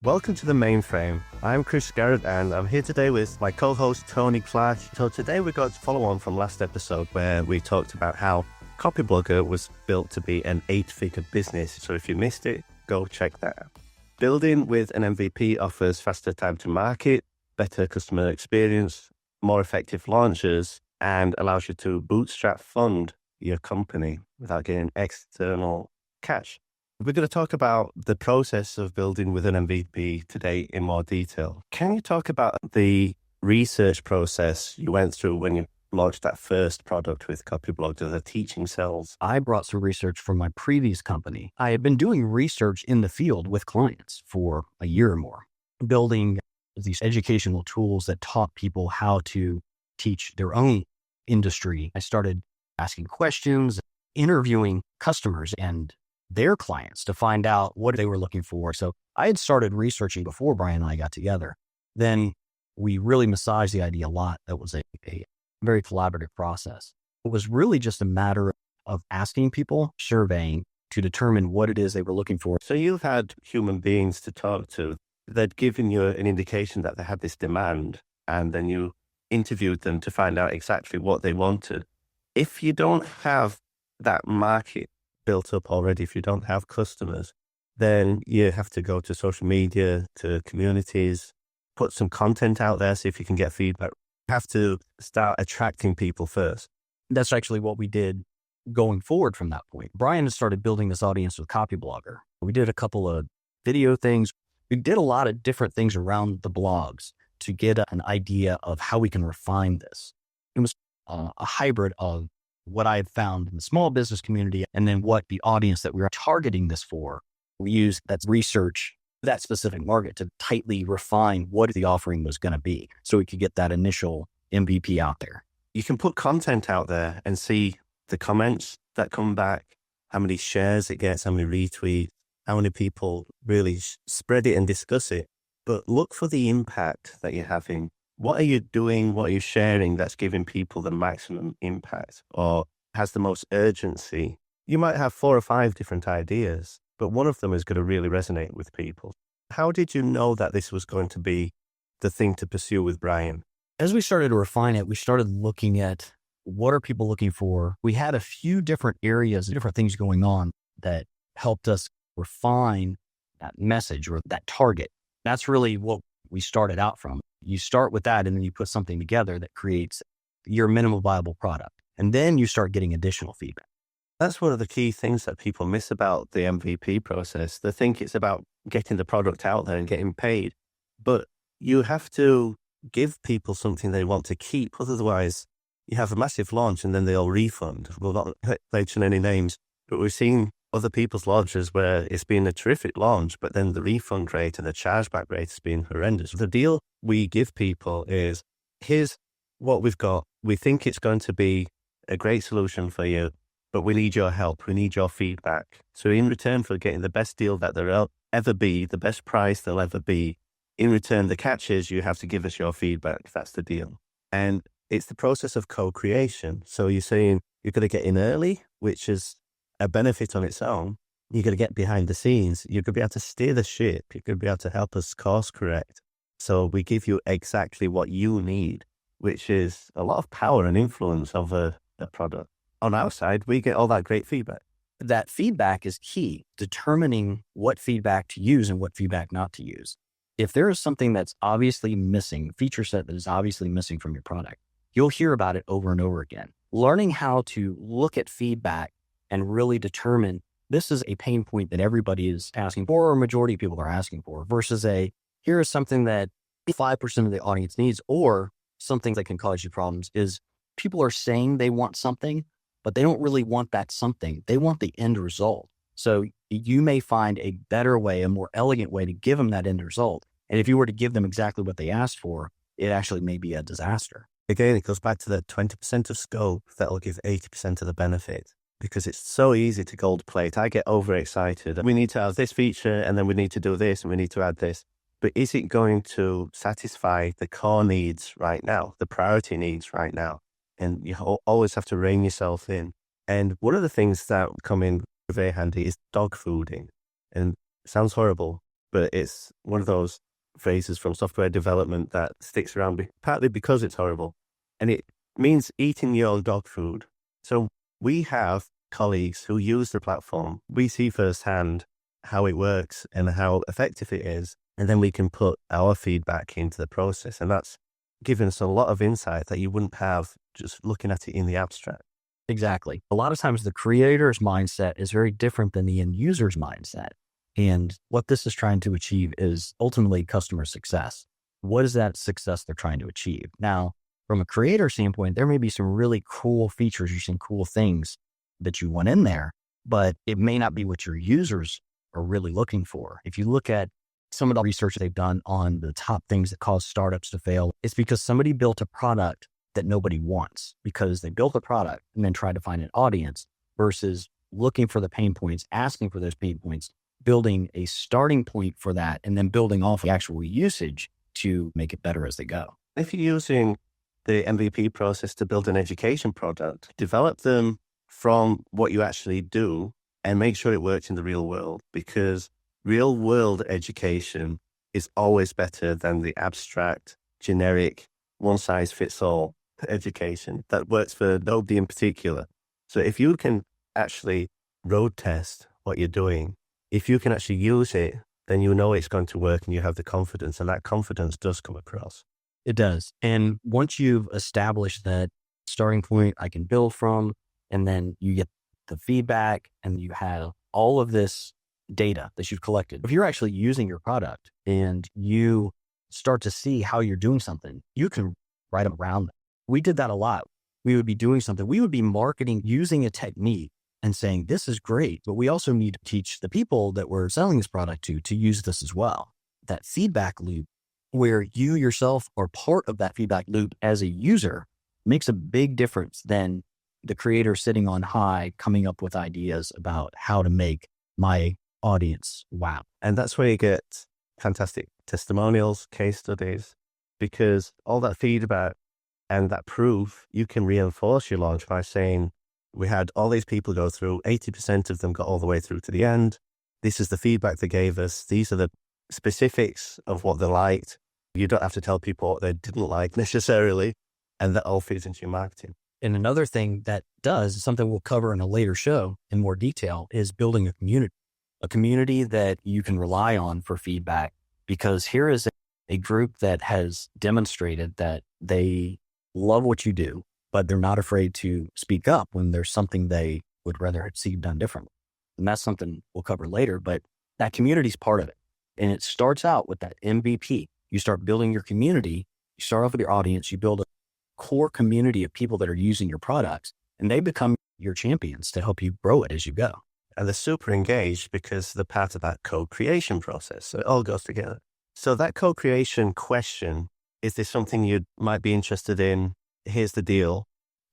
Welcome to the Mainframe. I'm Garrett and I'm here today with my co-host Tony Clark. So today we're going to follow on from last episode where we talked about how Copyblogger was built to be an 8-figure business. So if you missed it, go check that out. Building with an MVP offers faster time to market, better customer experience, more effective launches, and allows you to bootstrap fund your company without getting external cash. We're going to talk about the process of building with an MVP today in more detail. Can you talk about the research process you went through when you launched that first product with Copyblogger, the teaching cells? I brought some research from my previous company. I had been doing research in the field with clients for a year or more, building these educational tools that taught people how to teach their own industry. I started asking questions, interviewing customers and their clients to find out what they were looking for. So I had started researching before Brian and I got together. Then we really massaged the idea a lot. That was a very collaborative process. It was really just a matter of asking people, surveying to determine what it is they were looking for. So you've had human beings to talk to. They'd given you an indication that they had this demand, and then you interviewed them to find out exactly what they wanted. If you don't have that market built up already, if you don't have customers, then you have to go to social media, to communities, put some content out there, see if you can get feedback. You have to start attracting people first. That's actually what we did going forward from that point. Brian started building this audience with Copyblogger. We did a couple of video things. We did a lot of different things around the blogs to get an idea of how we can refine this. It was a hybrid of what I had found in the small business community and then what the audience that we were targeting this for. We used that research, that specific market to tightly refine what the offering was going to be so we could get that initial MVP out there. You can put content out there and see the comments that come back, how many shares it gets, how many retweets, how many people really spread it and discuss it. But look for the impact that you're having. What are you doing? What are you sharing that's giving people the maximum impact or has the most urgency? You might have 4 or 5 different ideas, but one of them is going to really resonate with people. How did you know that this was going to be the thing to pursue with Brian? As we started to refine it, we started looking at what are people looking for. We had a few different areas, different things going on that helped us refine that message or that target. That's really what we started out from. You start with that and then you put something together that creates your minimum viable product. And then you start getting additional feedback. That's one of the key things that people miss about the MVP process. They think it's about getting the product out there and getting paid. But you have to give people something they want to keep. Otherwise, you have a massive launch and then they'll refund. We'll not mention any names, but we've seen other people's launches where it's been a terrific launch, but then the refund rate and the chargeback rate has been horrendous. The deal we give people is, here's what we've got. We think it's going to be a great solution for you, but we need your help. We need your feedback. So in return for getting the best deal that there'll ever be, the best price there'll ever be, in return, the catch is you have to give us your feedback. That's the deal. And it's the process of co-creation. So you're saying you're going to get in early, which is a benefit on its own. You're going to get behind the scenes. You're going to be able to steer the ship. You're going to be able to help us course correct. So we give you exactly what you need, which is a lot of power and influence over the product. On our side, we get all that great feedback. That feedback is key, determining what feedback to use and what feedback not to use. If there is something that's obviously missing, feature set that is obviously missing from your product, you'll hear about it over and over again. Learning how to look at feedback and really determine this is a pain point that everybody is asking for, or majority of people are asking for, versus here is something that 5% of the audience needs, or something that can cause you problems is people are saying they want something, but they don't really want that something. They want the end result. So you may find a better way, a more elegant way to give them that end result. And if you were to give them exactly what they asked for, it actually may be a disaster. Again, it goes back to the 20% of scope that will give 80% of the benefit. Because it's so easy to gold plate. I get overexcited. We need to have this feature and then we need to do this and we need to add this. But is it going to satisfy the core needs right now, the priority needs right now? And you always have to rein yourself in. And one of the things that come in very handy is dog fooding. And it sounds horrible, but it's one of those phrases from software development that sticks around partly because it's horrible. And it means eating your own dog food. So we have colleagues who use the platform. We see firsthand how it works and how effective it is. And then we can put our feedback into the process. And that's given us a lot of insight that you wouldn't have just looking at it in the abstract. Exactly. A lot of times the creator's mindset is very different than the end user's mindset. And what this is trying to achieve is ultimately customer success. What is that success they're trying to achieve? Now, from a creator standpoint, there may be some really cool features or some cool things that you want in there, but it may not be what your users are really looking for. If you look at some of the research they've done on the top things that cause startups to fail, it's because somebody built a product that nobody wants, because they built a product and then tried to find an audience versus looking for the pain points, asking for those pain points, building a starting point for that, and then building off the actual usage to make it better as they go. If you're using the MVP process to build an education product, develop them from what you actually do and make sure it works in the real world, because real world education is always better than the abstract, generic, one size fits all education that works for nobody in particular. So if you can actually road test what you're doing, if you can actually use it, then you know it's going to work and you have the confidence, and that confidence does come across. It does. And once you've established that starting point I can build from, and then you get the feedback and you have all of this data that you've collected, if you're actually using your product and you start to see how you're doing something, you can write around that. We did that a lot. We would be doing something. We would be marketing using a technique and saying, this is great, but we also need to teach the people that we're selling this product to use this as well. That feedback loop where you yourself are part of that feedback loop as a user makes a big difference than the creator sitting on high, coming up with ideas about how to make my audience wow. And that's where you get fantastic testimonials, case studies, because all that feedback and that proof, you can reinforce your launch by saying, we had all these people go through, 80% of them got all the way through to the end. This is the feedback they gave us. These are the specifics of what they liked. You don't have to tell people what they didn't like necessarily. And that all feeds into your marketing. And another thing that does, something we'll cover in a later show in more detail, is building a community that you can rely on for feedback, because here is a group that has demonstrated that they love what you do, but they're not afraid to speak up when there's something they would rather see done differently. And that's something we'll cover later, but that community is part of it. And it starts out with that MVP. You start building your community, you start off with your audience, you build a core community of people that are using your products, and they become your champions to help you grow it as you go. And they're super engaged because they're part of that co-creation process. So it all goes together. So that co-creation question, is this something you might be interested in? Here's the deal.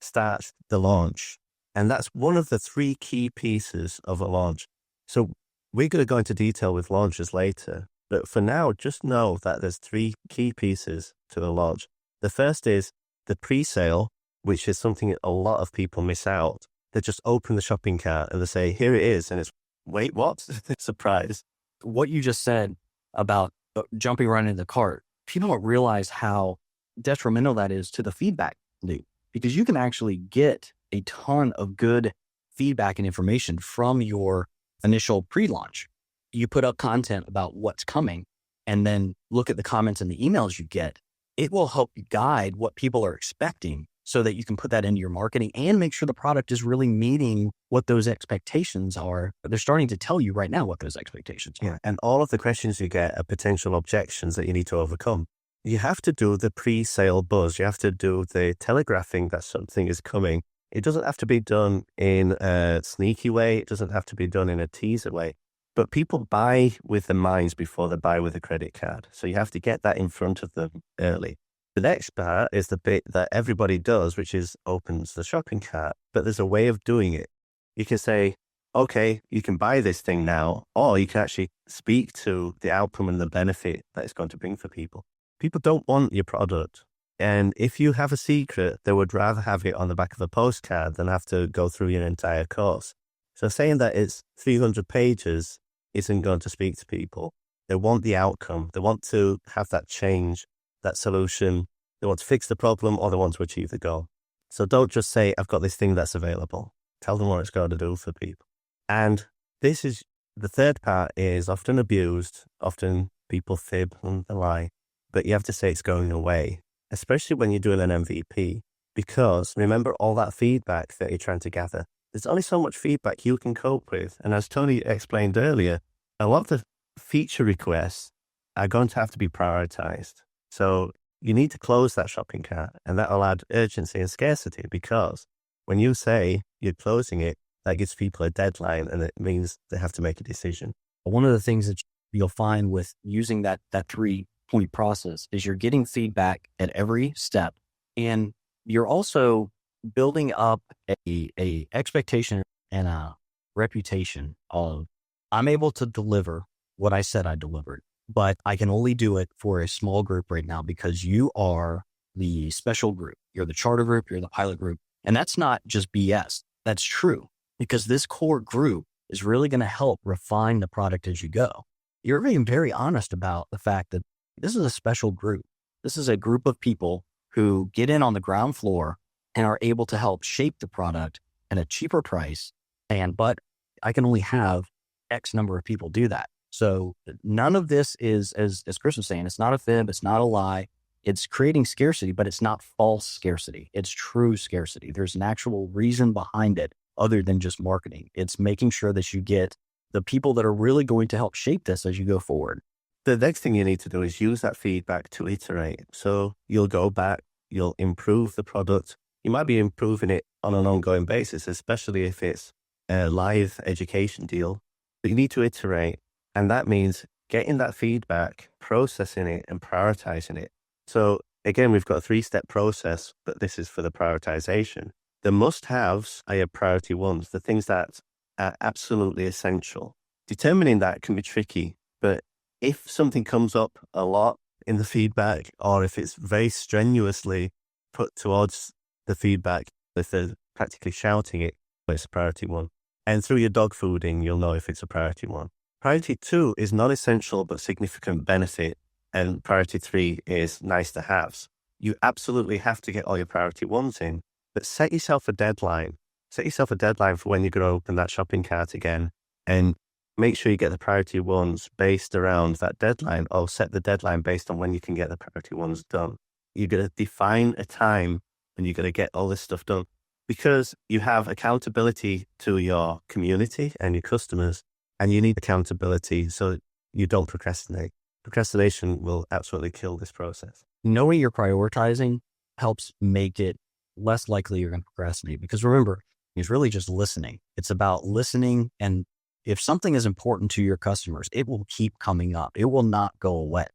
Start the launch. And that's one of the 3 key pieces of a launch. So we're going to go into detail with launches later. But for now, just know that there's 3 key pieces to a launch. The first is the pre-sale, which is something that a lot of people miss out. They just open the shopping cart and they say, here it is. And it's, wait, what? Surprise. What you just said about jumping right into the cart, people don't realize how detrimental that is to the feedback loop, because you can actually get a ton of good feedback and information from your initial pre-launch. You put up content about what's coming and then look at the comments and the emails you get. It will help guide what people are expecting so that you can put that into your marketing and make sure the product is really meeting what those expectations are. They're starting to tell you right now what those expectations are. Yeah, and all of the questions you get are potential objections that you need to overcome. You have to do the pre-sale buzz. You have to do the telegraphing that something is coming. It doesn't have to be done in a sneaky way. It doesn't have to be done in a teaser way. But people buy with their minds before they buy with a credit card. So you have to get that in front of them early. The next part is the bit that everybody does, which is opens the shopping cart. But there's a way of doing it. You can say, okay, you can buy this thing now, or you can actually speak to the outcome and the benefit that it's going to bring for people. People don't want your product. And if you have a secret, they would rather have it on the back of a postcard than have to go through your entire course. So saying that it's 300 pages isn't going to speak to people. They want the outcome. They want to have that change, that solution. They want to fix the problem, or they want to achieve the goal. So don't just say, I've got this thing that's available. Tell them what it's going to do for people. And this is the third part, is often abused. Often people fib and lie, but you have to say it's going away, especially when you're doing an MVP, because remember all that feedback that you're trying to gather. There's only so much feedback you can cope with. And as Tony explained earlier, a lot of the feature requests are going to have to be prioritized. So you need to close that shopping cart, and that will add urgency and scarcity, because when you say you're closing it, that gives people a deadline, and it means they have to make a decision. One of the things that you'll find with using that 3-point process is you're getting feedback at every step, and you're also building up a expectation and a reputation of, I'm able to deliver what I said I delivered, but I can only do it for a small group right now because you are the special group. You're the charter group, you're the pilot group. And that's not just BS. That's true, because this core group is really going to help refine the product as you go. You're being very honest about the fact that this is a special group. This is a group of people who get in on the ground floor and are able to help shape the product at a cheaper price. But I can only have X number of people do that. So none of this is, as Chris was saying, it's not a fib, it's not a lie. It's creating scarcity, but it's not false scarcity. It's true scarcity. There's an actual reason behind it other than just marketing. It's making sure that you get the people that are really going to help shape this as you go forward. The next thing you need to do is use that feedback to iterate. So you'll go back, you'll improve the product. You might be improving it on an ongoing basis, especially if it's a live education deal, but you need to iterate. And that means getting that feedback, processing it, and prioritizing it. So again, we've got a 3-step process, but this is for the prioritization. The must-haves are your priority ones, the things that are absolutely essential. Determining that can be tricky, but if something comes up a lot in the feedback, or if it's very strenuously put towards the feedback, if they're practically shouting it, it's a priority one. And through your dog fooding, you'll know if it's a priority one. Priority 2 is non-essential but significant benefit, and priority 3 is nice to haves. You absolutely have to get all your priority ones in, but set yourself a deadline. Set yourself a deadline for when you're going to open that shopping cart again, and make sure you get the priority ones based around that deadline, or set the deadline based on when you can get the priority ones done. You're going to define a time when you're going to get all this stuff done, because you have accountability to your community and your customers, and you need accountability so you don't procrastinate. Procrastination will absolutely kill this process. Knowing you're prioritizing helps make it less likely you're going to procrastinate, because remember, it's really just listening. It's about listening. And if something is important to your customers, it will keep coming up. It will not go away.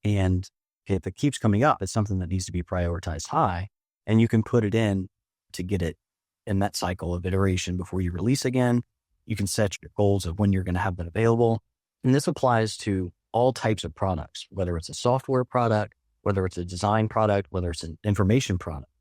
And if it keeps coming up, it's something that needs to be prioritized high, and you can put it in to get it in that cycle of iteration before you release again. You can set your goals of when you're going to have that available. And this applies to all types of products, whether it's a software product, whether it's a design product, whether it's an information product.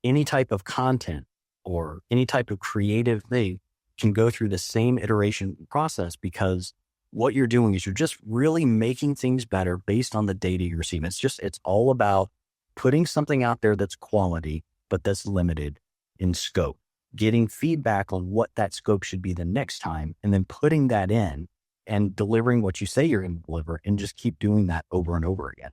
Any type of content or any type of creative thing can go through the same iteration process, because what you're doing is you're just really making things better based on the data you're receiving. It's all about putting something out there that's quality, but that's limited in scope, getting feedback on what that scope should be the next time, and then putting that in and delivering what you say you're going to deliver, and just keep doing that over and over again.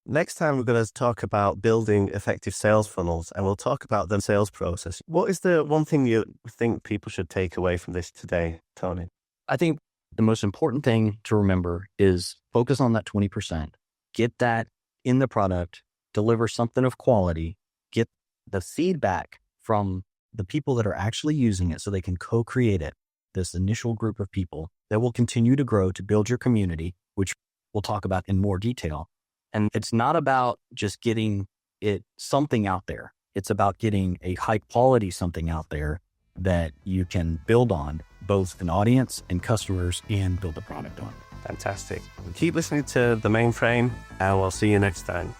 Next time, we're going to talk about building effective sales funnels, and we'll talk about the sales process. What is the one thing you think people should take away from this today, Tony? I think the most important thing to remember is focus on that 20%, get that in the product, deliver something of quality, get the feedback from the people that are actually using it so they can co-create it, this initial group of people that will continue to grow to build your community, which we'll talk about in more detail. And it's not about just getting it something out there. It's about getting a high quality something out there that you can build on, both an audience and customers, and build a product on. Fantastic. Keep listening to The Mainframe, and we'll see you next time.